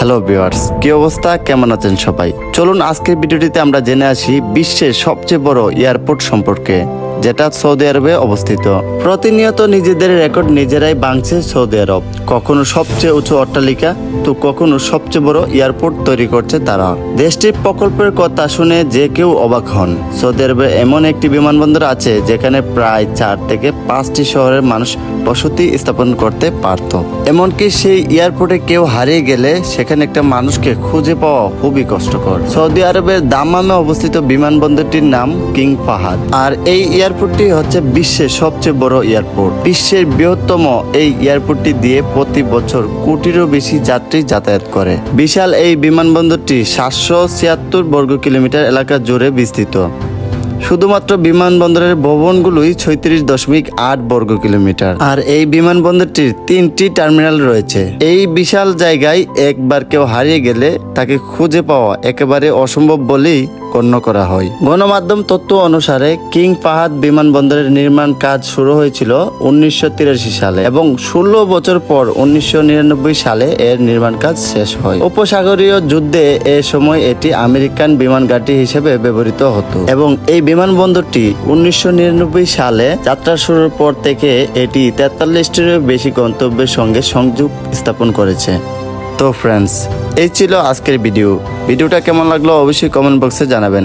Hello viewers, কি অবস্থা, কেমন আছেন সবাই? চলুন আজকের ভিডিওটিতে আমরা জেনে আসি বিশ্বের সবচেয়ে বড় এয়ারপোর্ট সম্পর্কে, যেটা সৌদি আরবে অবস্থিত। প্রতিনিয়ত নিজেদের রেকর্ড নিজেরাই ভাঙছে সৌদি আরব। কখনো সবচেয়ে উঁচু অট্টালিকা, তো কখনো সবচেয়ে বড় এয়ারপোর্ট তৈরি করছে তারা। দেশটির প্রকল্পের কথা শুনে যে কেউ অবাক হন। সৌদি আরবে এমন একটি বিমানবন্দর আছে যেখানে প্রায় 4 থেকে 5টি শহরের মানুষ বসতি স্থাপন করতে পারত। এমনকি সেই এয়ারপোর্টে কেউ হারিয়ে গেলে সেখানে একটা মানুষকে খুঁজে পাওয়া খুবই কষ্টকর। সৌদি আরবের দাম্মামে অবস্থিত বিমানবন্দরটির নাম কিং ফাহাদ। আর এই এয়ারপোর্টটি হচ্ছে বিশ্বের সবচেয়ে বড় এয়ারপোর্ট। বিশ্বের বৃহত্তম এই এয়ারপোর্টটি দিয়ে প্রতি বছর কোটিরও বেশি যাত্রী যাতায়াত করে। বিশাল এই বিমানবন্দরটি 776 বর্গ কিলোমিটার এলাকা জুড়ে বিস্তৃত। শুধুমাত্র বিমানবন্দরের ভবনগুলোই 36.8 বর্গ কিলোমিটার। আর এই বিমানবন্দরটির 3টি টার্মিনাল রয়েছে। এই বিশাল জায়গায় একবার কেউ হারিয়ে গেলে তাকে খুঁজে পাওয়া একেবারে অসম্ভব বলেই গণ্য করা হয়। গণমাধ্যম তথ্য অনুসারে কিং ফাহাদ বিমানবন্দরের নির্মাণ কাজ শুরু হয়েছিল 1983 সালে এবং 16 বছর পর 1999 সালে এর নির্মাণ কাজ শেষ হয়। উপসাগরীয় যুদ্ধে এ সময় এটি আমেরিকান বিমান ঘাঁটি হিসেবে ব্যবহৃত হতো এবং এই বিমানবন্দরটি 1999 সালে যাত্রা শুরুর পর থেকে এটি 43টিরও বেশি গন্তব্যের সঙ্গে সংযোগ স্থাপন করেছে। তো ফ্রেন্ডস, এই ছিল আজকের ভিডিওটা কেমন লাগলো অবশ্যই কমেন্ট বক্সে জানাবেন।